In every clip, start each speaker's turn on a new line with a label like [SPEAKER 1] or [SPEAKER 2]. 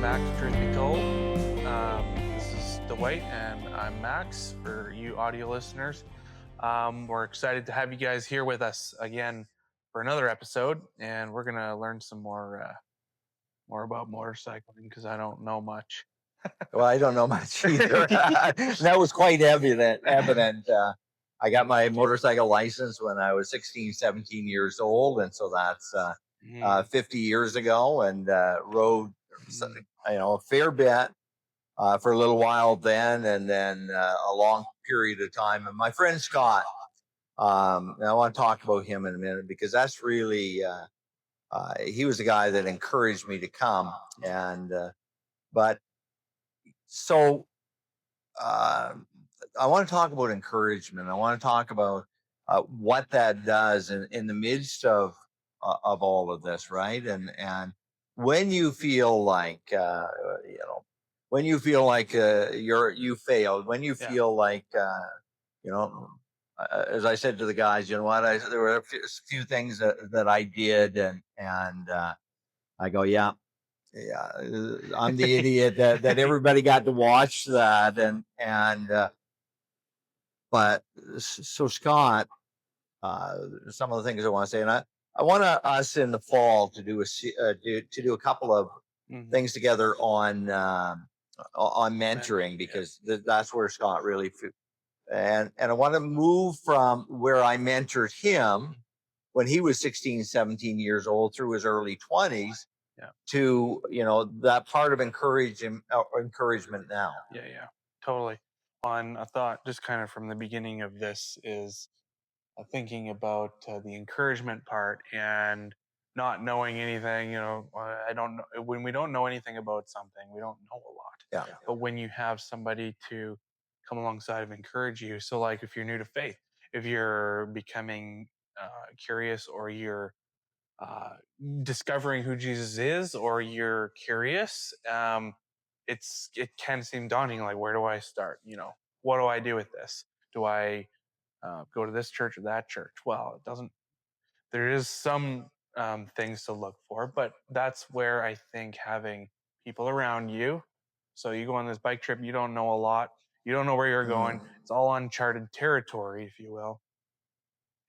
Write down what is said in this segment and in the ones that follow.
[SPEAKER 1] back to Truth Be Told. This is Dwight, and I'm Max for you audio listeners. We're excited to have you guys here with us again for another episode, and we're gonna learn some more about motorcycling because I don't know much.
[SPEAKER 2] Well, I don't know much either. That was quite evident. I got my motorcycle license when I was 16, 17 years old. And so that's 50 years ago, and rode, a fair bit for a little while then, and then a long period of time. And my friend Scott, and I want to talk about him in a minute because that's really, he was the guy that encouraged me to come. And, but so, uh, I want to talk about encouragement. I want to talk about what that does in the midst of all of this, right? And when you feel like when you feel like you failed, when you feel like you know, as I said to the guys, you know what? There were a few things that I did, and I go, yeah. Yeah, I'm the idiot that everybody got to watch that, and but so Scott, some of the things I want to say, and I want us in the fall to do a couple of things together on mentoring, because that's where Scott really and I want to move from where I mentored him when he was 16, 17 years old through his early 20s to that part of encouragement now.
[SPEAKER 1] Yeah, totally. On a thought, just kind of from the beginning of this, is thinking about the encouragement part and not knowing anything. I don't know when we don't know anything about something, we don't know a lot.
[SPEAKER 2] Yeah.
[SPEAKER 1] But when you have somebody to come alongside and encourage you, so like if you're new to faith, if you're becoming curious, or you're uh, discovering who Jesus is, or you're curious, it can seem daunting. Like, where do I start? What do I do with this? Do I go to this church or that church? Well, it doesn't. There is some things to look for, but that's where I think having people around you. So you go on this bike trip, you don't know a lot, you don't know where you're going. It's all uncharted territory, if you will.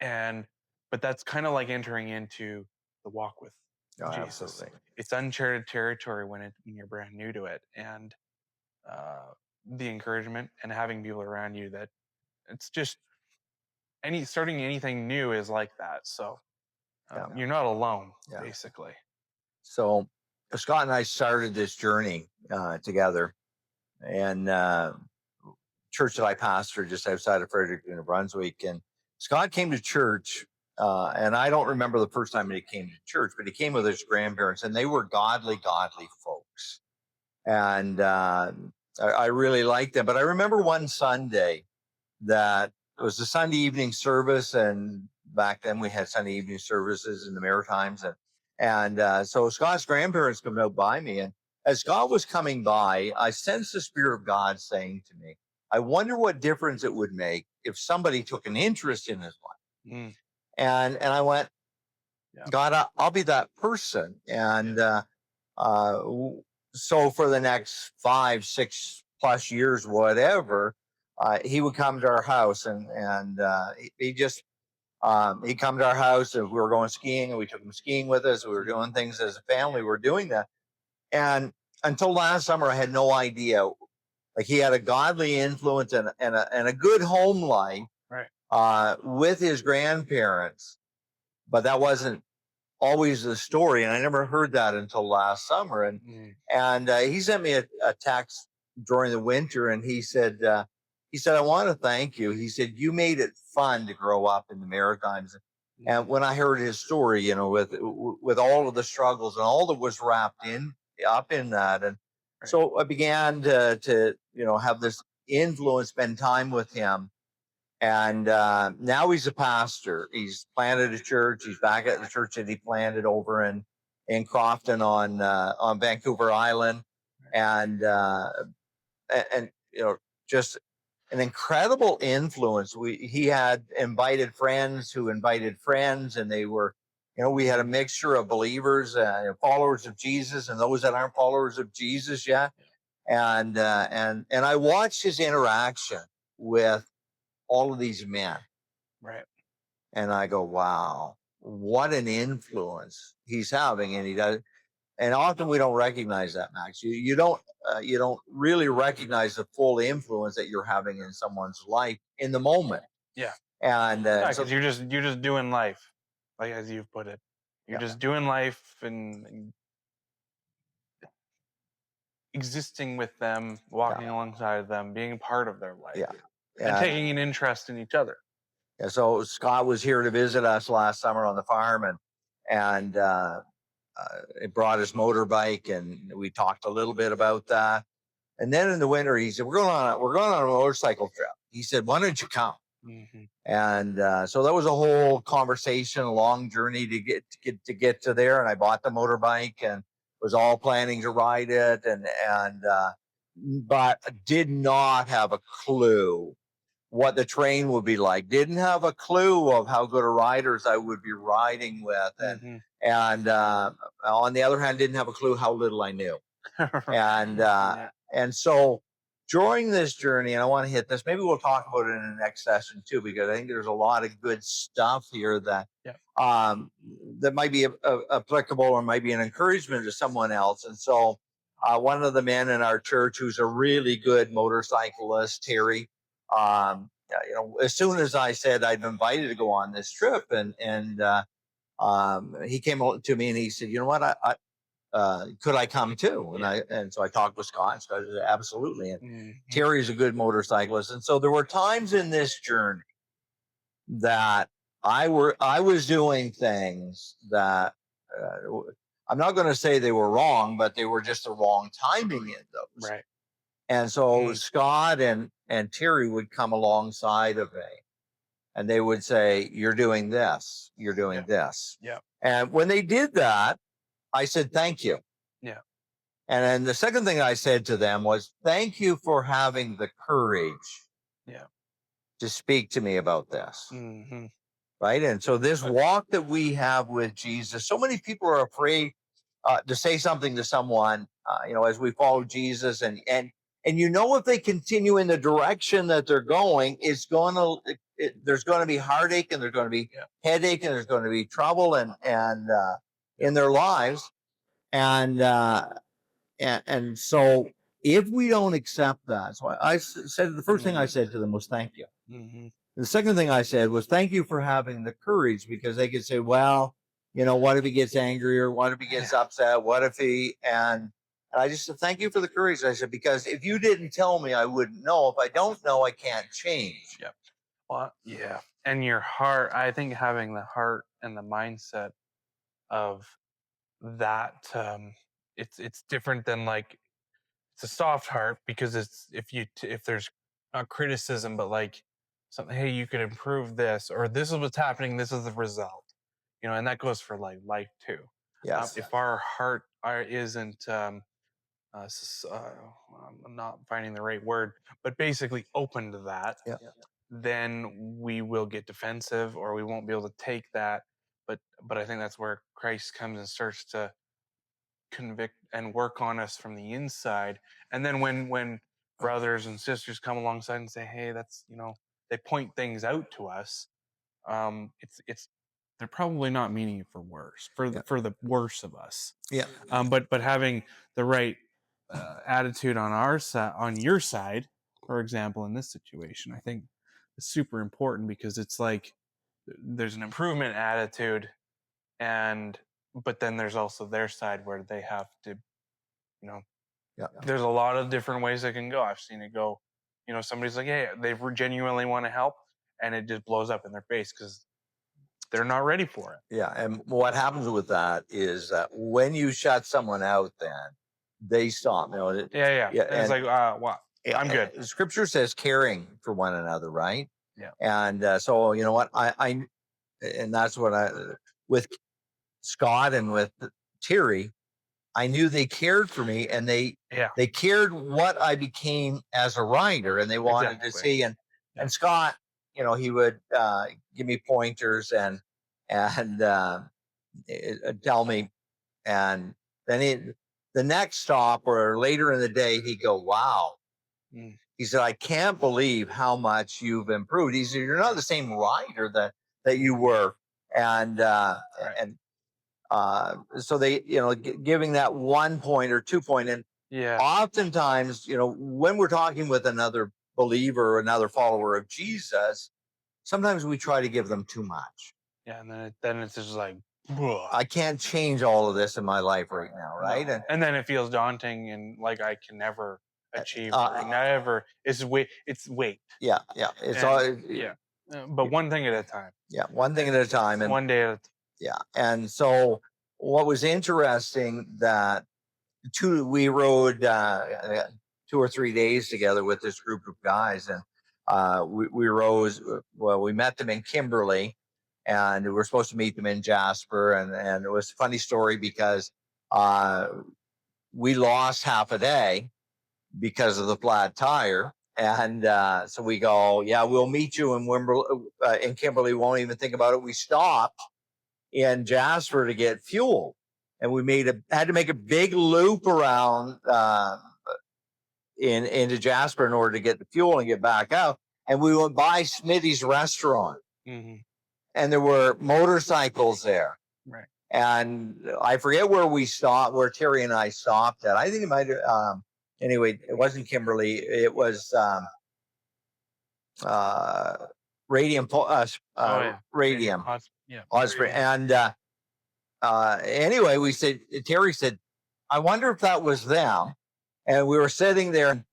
[SPEAKER 1] But that's kind of like entering into the walk with Jesus.
[SPEAKER 2] Absolutely.
[SPEAKER 1] It's uncharted territory when you're brand new to it, and the encouragement and having people around you, that it's just starting anything new is like that. So you're not alone, basically.
[SPEAKER 2] So Scott and I started this journey together, and church that I pastor just outside of Fredericton, New Brunswick. And Scott came to church, and I don't remember the first time he came to church, but he came with his grandparents, and they were godly folks. And I really liked them. But I remember one Sunday that it was the Sunday evening service, and back then we had Sunday evening services in the Maritimes, and so Scott's grandparents come out by me, and as Scott was coming by, I sensed the Spirit of God saying to me, "I wonder what difference it would make if somebody took an interest in his life." And I went, "God, I'll be that person." And so for the next 5, 6+ years, whatever, he would come to our house, and he'd come to our house, and we were going skiing, and we took him skiing with us. We were doing things as a family. We were doing that. And until last summer, I had no idea. Like, he had a godly influence and a good home life,
[SPEAKER 1] right,
[SPEAKER 2] with his grandparents, but that wasn't always the story. And I never heard that until last summer. And he sent me a text during the winter, and he said, "I want to thank you." He said, "You made it fun to grow up in the Maritimes." And when I heard his story, with all of the struggles and all that was wrapped up in that, and so I began to have this influence, spend time with him. And now he's a pastor. He's planted a church. He's back at the church that he planted over in Crofton on Vancouver Island, and just an incredible influence. He had invited friends who invited friends, and they were We had a mixture of believers, followers of Jesus, and those that aren't followers of Jesus yet. And I watched his interaction with all of these men,
[SPEAKER 1] Right.
[SPEAKER 2] and I go, wow, what an influence he's having. And he does. And often we don't recognize that, Max. You don't really recognize the full influence that you're having in someone's life in the moment.
[SPEAKER 1] Yeah.
[SPEAKER 2] And
[SPEAKER 1] Yeah,
[SPEAKER 2] so
[SPEAKER 1] because you're just doing life, like as you've put it. You're
[SPEAKER 2] Yeah.
[SPEAKER 1] just doing life and existing with them, walking alongside them, being a part of their life,
[SPEAKER 2] yeah,
[SPEAKER 1] and
[SPEAKER 2] yeah.
[SPEAKER 1] taking an interest in each other.
[SPEAKER 2] Yeah, so Scott was here to visit us last summer on the farm, and he brought his motorbike, and we talked a little bit about that. And then in the winter, he said, we're going on a motorcycle trip. He said, why don't you come?
[SPEAKER 1] Mm-hmm.
[SPEAKER 2] And so that was a whole conversation, a long journey to get to there. And I bought the motorbike and was all planning to ride it, but did not have a clue what the train would be like. Didn't have a clue of how good a riders I would be riding with, and on the other hand, didn't have a clue how little I knew. And so during this journey, and I want to hit this, maybe we'll talk about it in the next session too, because I think there's a lot of good stuff here that that might be applicable or might be an encouragement to someone else. And so one of the men in our church who's a really good motorcyclist, Terry, as soon as I said I'd been invited to go on this trip, and he came to me and he said, you know what, could I come too? And so I talked with Scott, and Scott said, absolutely. And Terry's a good motorcyclist. And so there were times in this journey that I was doing things that I'm not going to say they were wrong, but they were just the wrong timing in those.
[SPEAKER 1] Right.
[SPEAKER 2] And so Scott and Terry would come alongside of me, and they would say, you're doing this, you're doing this.
[SPEAKER 1] Yeah.
[SPEAKER 2] And when they did that, I said, thank you.
[SPEAKER 1] Yeah.
[SPEAKER 2] And then the second thing I said to them was, thank you for having the courage to speak to me about this.
[SPEAKER 1] Mm-hmm.
[SPEAKER 2] Right. And so this walk that we have with Jesus, so many people are afraid to say something to someone, as we follow Jesus, and if they continue in the direction that they're going, there's going to be heartache, and there's going to be headache, and there's going to be trouble and in their lives. And so if we don't accept that, so I said, the first thing I said to them was, thank you.
[SPEAKER 1] Mm-hmm.
[SPEAKER 2] The second thing I said was, thank you for having the courage, because they could say, well, what if he gets angry, or what if he gets upset? What if and I just said, thank you for the courage. I said, because if you didn't tell me, I wouldn't know. If I don't know, I can't change.
[SPEAKER 1] Yeah. Well, yeah. And your heart, I think having the heart and the mindset of that, it's different than like, it's a soft heart, because it's, if there's not criticism, but like something, hey, you could improve this, or this is what's happening, this is the result, and that goes for like life too.
[SPEAKER 2] Yes.
[SPEAKER 1] If our heart isn't, I'm not finding the right word, but basically open to that, then we will get defensive, or we won't be able to take that. But I think that's where Christ comes and starts to convict and work on us from the inside. And then when brothers and sisters come alongside and say, hey, that's, they point things out to us, it's they're probably not meaning it for worse, for the worse of us. But having the right attitude on our side, on your side, for example, in this situation, I think is super important, because it's like there's an improvement attitude, but then there's also their side where they have to, there's a lot of different ways it can go. I've seen it go, somebody's like, hey, they genuinely want to help, and it just blows up in their face because they're not ready for it.
[SPEAKER 2] Yeah. And what happens with that is that when you shut someone out, then they stop.
[SPEAKER 1] Yeah. And it's like, wow, I'm good.
[SPEAKER 2] Scripture says caring for one another, right?
[SPEAKER 1] Yeah.
[SPEAKER 2] And so, you know what, and that's what with Scott and with Terry, I knew they cared for me, and they cared what I became as a writer, and they wanted to see. And Scott, he would give me pointers, and tell me. And then the next stop or later in the day, he'd go, wow.
[SPEAKER 1] Mm.
[SPEAKER 2] He said, I can't believe how much you've improved. He said, you're not the same rider that you were. And,
[SPEAKER 1] Right.
[SPEAKER 2] and, so they, giving that 1 point or 2 point. And
[SPEAKER 1] Yeah.
[SPEAKER 2] oftentimes, when we're talking with another believer or another follower of Jesus, sometimes we try to give them too much.
[SPEAKER 1] Yeah. And then it's just like,
[SPEAKER 2] I can't change all of this in my life right now, right?
[SPEAKER 1] no. And then it feels daunting and like I can never achieve or
[SPEAKER 2] Uh,
[SPEAKER 1] never. It's weight. It's weight.
[SPEAKER 2] yeah, it's
[SPEAKER 1] And
[SPEAKER 2] all,
[SPEAKER 1] yeah. But one thing at a time.
[SPEAKER 2] yeah, one thing at a time. And
[SPEAKER 1] One day at a time.
[SPEAKER 2] yeah, and so what was interesting that we rode 2 or 3 days together with this group of guys, and we rose. Well, we met them in Kimberley, and we were supposed to meet them in Jasper, and it was a funny story because uh, we lost half a day because of the flat tire. And so we go, yeah, we'll meet you in in Kimberley. Won't even think about it. We stopped in Jasper to get fuel, and we had to make a big loop around into Jasper in order to get the fuel and get back out. And we went by Smitty's restaurant,
[SPEAKER 1] Mm-hmm.
[SPEAKER 2] and there were motorcycles there.
[SPEAKER 1] Right.
[SPEAKER 2] And I forget where we stopped, where Terry and I stopped at. I think it might have. Anyway, it wasn't Kimberley. It was Radium.
[SPEAKER 1] Yeah.
[SPEAKER 2] Radium.
[SPEAKER 1] Yeah.
[SPEAKER 2] Osprey. And anyway, Terry said, I wonder if that was them. And we were sitting there, and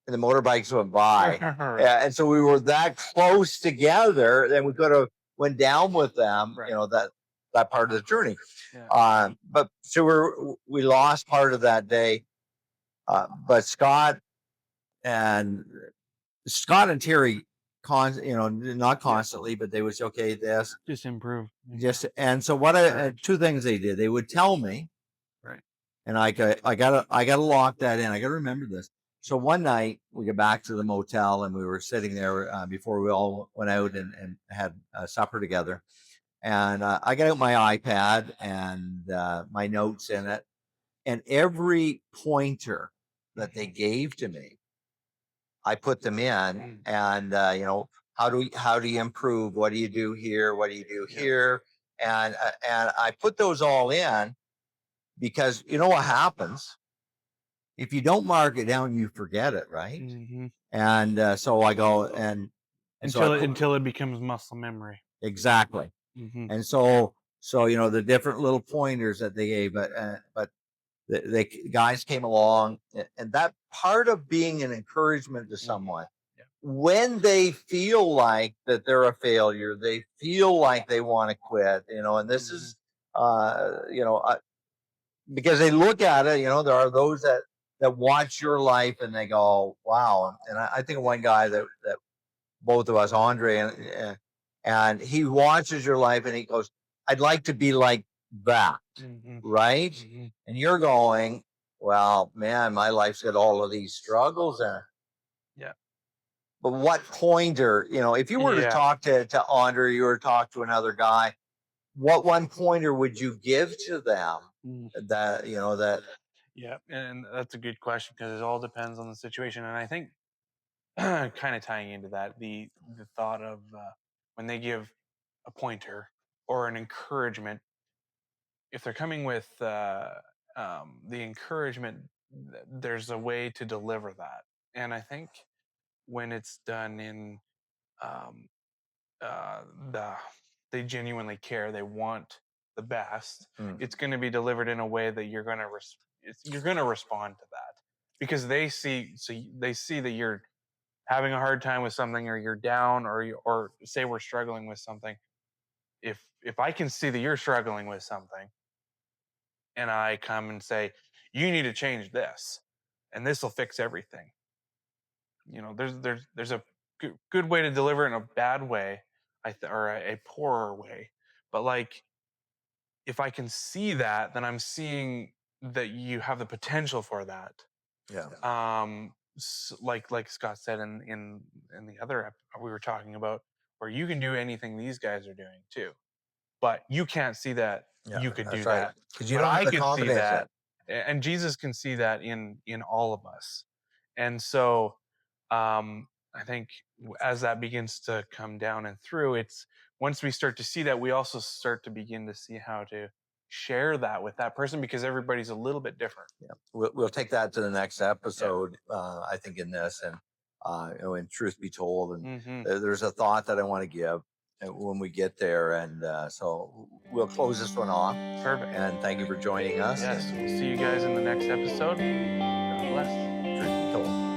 [SPEAKER 2] the motorbikes went by. And so we were that close together, and we could have went down with them,
[SPEAKER 1] Right.
[SPEAKER 2] that part of the journey.
[SPEAKER 1] Yeah.
[SPEAKER 2] But so we lost part of that day. But Scott and Terry, not constantly, but they would say, okay, this
[SPEAKER 1] Just improve.
[SPEAKER 2] just. And so two things they did, they would tell me,
[SPEAKER 1] Right.
[SPEAKER 2] and I gotta lock that in. I gotta remember this. So one night we get back to the motel, and we were sitting there before we all went out and had supper together. And I got out my iPad and my notes in it, and every pointer that they gave to me, I put them in. And how do you improve? What do you do here? What do you do here? And I put those all in, because you know what happens if you don't mark it down, you forget it, right?
[SPEAKER 1] Mm-hmm.
[SPEAKER 2] And so I go
[SPEAKER 1] until it becomes muscle memory.
[SPEAKER 2] Exactly.
[SPEAKER 1] Mm-hmm.
[SPEAKER 2] And so the different little pointers that they gave, but the guys came along, and that part of being an encouragement to someone, when they feel like that they're a failure, they feel like they want to quit, and this is, because they look at it, there are those that watch your life and they go, wow. And I think of one guy that both of us, Andre, and he watches your life and he goes, I'd like to be like that.
[SPEAKER 1] Mm-hmm.
[SPEAKER 2] Right?
[SPEAKER 1] Mm-hmm.
[SPEAKER 2] And you're going, well, man, my life's got all of these struggles in it.
[SPEAKER 1] Yeah.
[SPEAKER 2] But what pointer, if you were to talk to Andre, you were to talk to another guy, what one pointer would you give to them that.
[SPEAKER 1] Yeah, and that's a good question, because it all depends on the situation. And I think kind of tying into that, the thought of when they give a pointer or an encouragement, if they're coming with the encouragement, there's a way to deliver that. And I think when it's done in um, they genuinely care, they want the best, it's going to be delivered in a way that you're going to respond to that, because they see that you're having a hard time with something, or you're down, or say we're struggling with something. If I can see that you're struggling with something, and I come and say, you need to change this, and this will fix everything. There's a good way to deliver it in a bad way, or a poorer way. But like, if I can see that, then I'm seeing that you have the potential for that.
[SPEAKER 2] Yeah.
[SPEAKER 1] Like Scott said in the other we were talking about, where you can do anything these guys are doing too. but you can't see that
[SPEAKER 2] Yeah,
[SPEAKER 1] you could do
[SPEAKER 2] that's right.
[SPEAKER 1] that.
[SPEAKER 2] Because you
[SPEAKER 1] But
[SPEAKER 2] don't have
[SPEAKER 1] I
[SPEAKER 2] the
[SPEAKER 1] could see
[SPEAKER 2] confidence
[SPEAKER 1] that,
[SPEAKER 2] yet.
[SPEAKER 1] and Jesus can see that in all of us. And so I think as that begins to come down and through, it's once we start to see that, we also start to begin to see how to share that with that person, because everybody's a little bit different.
[SPEAKER 2] Yeah, we'll take that to the next episode. I think in this, and in truth be told, and
[SPEAKER 1] Hmm.
[SPEAKER 2] there's a thought that I want to give when we get there, and so we'll close this one off.
[SPEAKER 1] Perfect.
[SPEAKER 2] And thank you for joining us.
[SPEAKER 1] Yes, we'll see you guys in the next episode. God bless.
[SPEAKER 2] Truth be told.